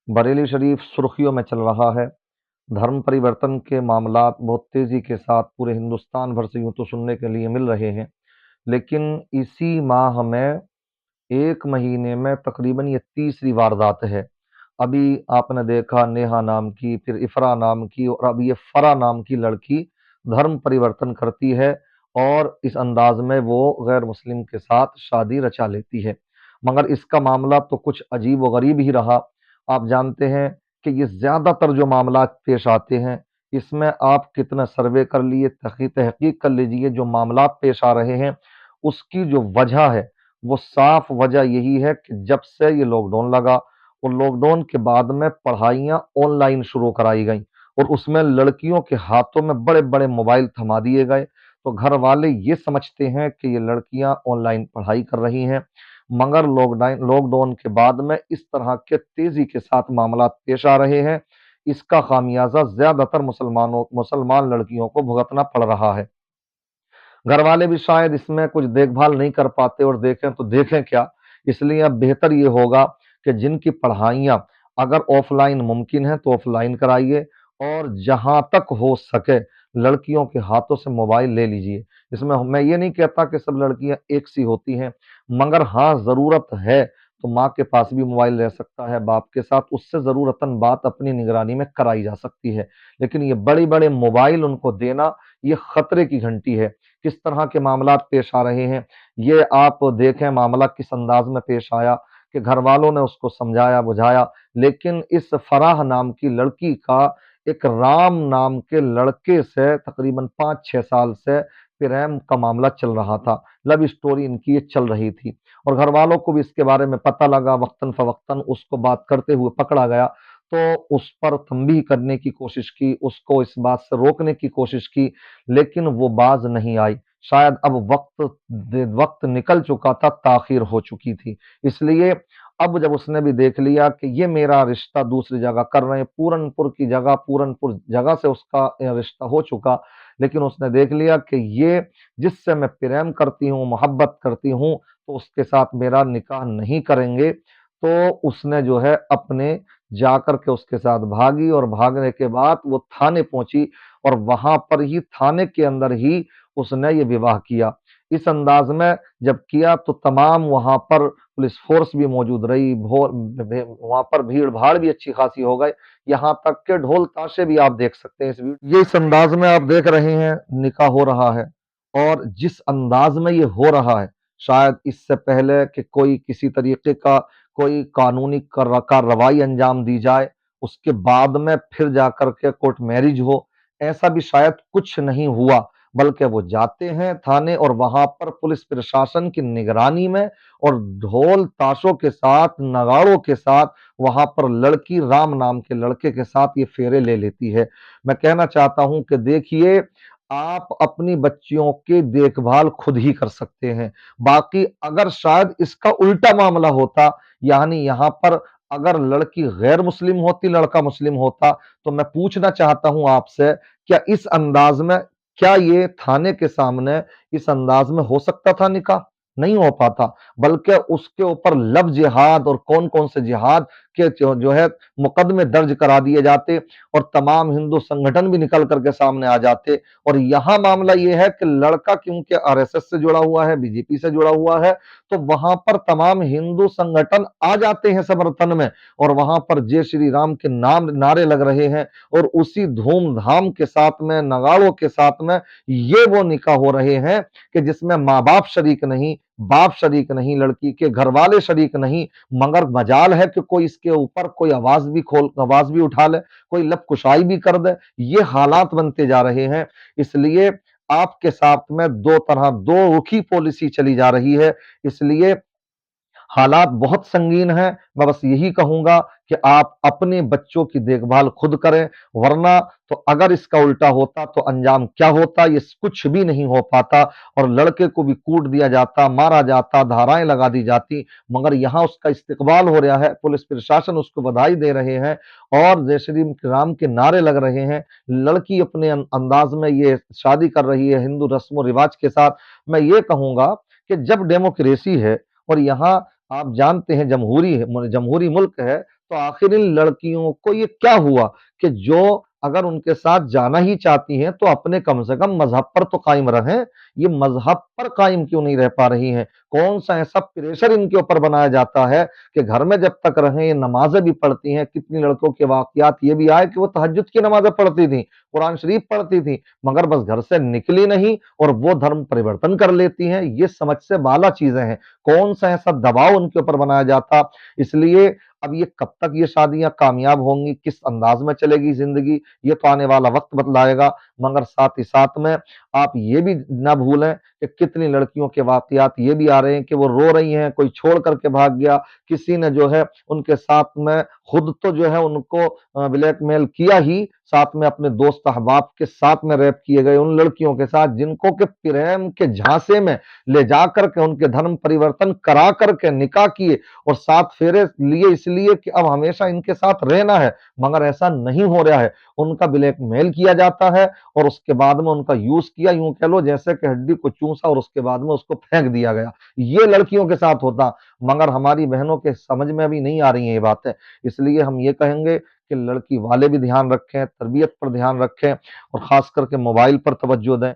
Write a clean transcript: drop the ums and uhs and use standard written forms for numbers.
बरेली शरीफ सुर्खियों में चल रहा है। धर्म परिवर्तन के मामलात बहुत तेजी के साथ पूरे हिंदुस्तान भर से यूं तो सुनने के लिए मिल रहे हैं, लेकिन इसी माह में एक महीने में तकरीबन ये तीसरी वारदात है। अभी आपने देखा नेहा नाम की, फिर इफ़रा नाम की और अब ये फ़रा नाम की लड़की धर्म परिवर्तन करती है और इस अंदाज में वो गैर मुस्लिम के साथ शादी रचा लेती है। मगर इसका मामला तो कुछ अजीब व गरीब ही रहा। आप जानते हैं कि ये ज़्यादातर जो मामला पेश आते हैं, इसमें आप कितना सर्वे कर लिए, तहकीक कर लीजिए, जो मामला पेश आ रहे हैं उसकी जो वजह है वो साफ वजह यही है कि जब से ये लॉकडाउन लगा और लॉकडाउन के बाद में पढ़ाइयाँ ऑनलाइन शुरू कराई गई और उसमें लड़कियों के हाथों में बड़े बड़े मोबाइल थमा दिए गए, तो घर वाले ये समझते हैं कि ये लड़कियां ऑनलाइन पढ़ाई कर रही हैं। मगर लॉकडाउन के बाद में इस तरह के तेजी के साथ मामला पेश आ रहे हैं। इसका खामियाजा ज्यादातर मुसलमान लड़कियों को भुगतना पड़ रहा है। घर वाले भी शायद इसमें कुछ देखभाल नहीं कर पाते और देखें तो देखें क्या। इसलिए अब बेहतर ये होगा कि जिनकी पढ़ाइयाँ अगर ऑफलाइन मुमकिन है तो ऑफलाइन कराइए और जहां तक हो सके लड़कियों के हाथों से मोबाइल ले लीजिए। इसमें मैं ये नहीं कहता कि सब लड़कियां एक सी होती हैं, मगर हाँ जरूरत है तो माँ के पास भी मोबाइल रह सकता है, बाप के साथ, उससे जरूरतन बात अपनी निगरानी में कराई जा सकती है। लेकिन ये बड़े बड़े मोबाइल उनको देना, ये खतरे की घंटी है। किस तरह के मामला पेश आ रहे हैं ये आप देखें। मामला किस अंदाज में पेश आया कि घर वालों ने उसको समझाया बुझाया, लेकिन इस फराह नाम की लड़की का एक राम नाम के लड़के से तकरीबन 5-6 साल से प्रेम का मामला चल रहा था। लव स्टोरी इनकी ये चल रही थी और घर वालों को भी इसके बारे में पता लगा। वक्तन फवक्तन उसको बात करते हुए पकड़ा गया तो उस पर तंबीह करने की कोशिश की, उसको इस बात से रोकने की कोशिश की, लेकिन वो बाज नहीं आई। शायद अब वक्त निकल चुका था, ताखीर हो चुकी थी। इसलिए अब जब उसने भी देख लिया कि ये मेरा रिश्ता दूसरी जगह कर रहे हैं, पूरनपुर जगह से उसका रिश्ता हो चुका, लेकिन उसने देख लिया कि ये जिससे मैं प्रेम करती हूँ, मोहब्बत करती हूँ, तो उसके साथ मेरा निकाह नहीं करेंगे। तो उसने जो है अपने जाकर के उसके साथ भागी और भागने के बाद वो थाने पहुंची और वहां पर ही थाने के अंदर ही उसने ये विवाह किया। इस अंदाज में जब किया तो तमाम वहां पर पुलिस फोर्स भी मौजूद रही, वहां पर भीड़ भाड़ भी अच्छी खासी हो गई, यहाँ तक के ढोल ताशे भी आप देख सकते हैं। ये इस अंदाज में आप देख रहे हैं निकाह हो रहा है और जिस अंदाज में ये हो रहा है, शायद इससे पहले कि कोई किसी तरीके का कोई कानूनी कार्रवाई अंजाम दी जाए, उसके बाद में फिर जाकर के कोर्ट मैरिज हो, ऐसा भी शायद कुछ नहीं हुआ। बल्कि वो जाते हैं थाने और वहां पर पुलिस प्रशासन की निगरानी में और ढोल ताशों के साथ, नगाड़ों के साथ वहां पर लड़की राम नाम के लड़के के साथ ये फेरे ले लेती है। मैं कहना चाहता हूं कि देखिए, आप अपनी बच्चियों की देखभाल खुद ही कर सकते हैं। बाकी अगर शायद इसका उल्टा मामला होता, यानी यहां पर अगर लड़की गैर मुस्लिम होती, लड़का मुस्लिम होता, तो मैं पूछना चाहता हूं आपसे, क्या इस अंदाज में, क्या ये थाने के सामने इस अंदाज में हो सकता था निकाह? नहीं हो पाता। बल्कि उसके ऊपर लव जिहाद और कौन कौन से जिहाद के जो है मुकदमे दर्ज करा दिए जाते और तमाम हिंदू संगठन भी निकल करके सामने आ जाते। और यहां मामला यह है कि लड़का क्योंकि आरएसएस से जुड़ा हुआ है, बीजेपी से जुड़ा हुआ है, तो वहां पर तमाम हिंदू संगठन आ जाते हैं समर्थन में और वहां पर जय श्री राम के नाम नारे लग रहे हैं और उसी धूमधाम के साथ में, नगाड़ों के साथ में ये वो निकाह हो रहे हैं कि जिसमें माँ बाप शरीक नहीं, बाप शरीक नहीं, लड़की के घर वाले शरीक नहीं, मगर मजाल है कि कोई इसके ऊपर कोई आवाज भी उठा ले, कोई लब कुशाई भी कर दे। ये हालात बनते जा रहे हैं। इसलिए आपके साथ में दो रुखी पॉलिसी चली जा रही है। इसलिए हालात बहुत संगीन हैं। मैं बस यही कहूंगा कि आप अपने बच्चों की देखभाल खुद करें, वरना तो अगर इसका उल्टा होता तो अंजाम क्या होता ये कुछ भी नहीं हो पाता और लड़के को भी कूट दिया जाता, मारा जाता, धाराएं लगा दी जाती। मगर यहाँ उसका इस्तकबाल हो रहा है, पुलिस प्रशासन उसको बधाई दे रहे हैं और जय श्री राम के नारे लग रहे हैं। लड़की अपने अंदाज में ये शादी कर रही है हिंदू रस्म रिवाज के साथ। मैं ये कहूंगा कि जब डेमोक्रेसी है और यहाँ आप जानते हैं जमहूरी जमहूरी मुल्क है, तो आखिर इन लड़कियों को ये क्या हुआ कि जो अगर उनके साथ जाना ही चाहती हैं तो अपने कम से कम मजहब पर तो कायम रहें। ये मजहब पर कायम क्यों नहीं रह पा रही हैं? कौन सा ऐसा प्रेशर इनके ऊपर बनाया जाता है कि घर में जब तक रहें ये नमाजें भी पढ़ती हैं। कितनी लड़कों के वाकयात ये भी आए कि वो तहज्जुद की नमाजें पढ़ती थी, कुरान शरीफ पढ़ती थी, मगर बस घर से निकली नहीं और वो धर्म परिवर्तन कर लेती हैं। ये समझ से बाला चीजें हैं। कौन सा ऐसा दबाव उनके ऊपर बनाया जाता? इसलिए अब ये कब तक ये शादियां कामयाब होंगी, किस अंदाज में चलेगी जिंदगी, ये तो आने वाला वक्त बतलाएगा। मगर साथ ही साथ में आप ये भी ना भूलें कि कितनी लड़कियों के वाकयात ये भी आ रहे हैं कि वो रो रही हैं, कोई छोड़ करके भाग गया, किसी ने जो है उनके साथ में खुद तो जो है उनको ब्लैकमेल किया ही, साथ में अपने दोस्त अहबाब के साथ में रेप किए गए उन लड़कियों के साथ जिनको के प्रेम के झांसे में ले जा करके उनके धर्म परिवर्तन करा करके निकाह किए और 7 फेरे लिए इसलिए कि अब हमेशा इनके साथ रहना है, मगर ऐसा नहीं हो रहा है। उनका ब्लैकमेल किया जाता है और उसके बाद में उनका यूज़ किया, यूँ कह लो जैसे कि हड्डी को चूसा और उसके बाद में उसको फेंक दिया गया। ये लड़कियों के साथ होता, मगर हमारी बहनों के समझ में अभी नहीं आ रही हैं ये बातें। इसलिए हम ये कहेंगे कि लड़की वाले भी ध्यान रखें, तरबियत पर ध्यान रखें और ख़ास करके मोबाइल पर तवज्जो दें।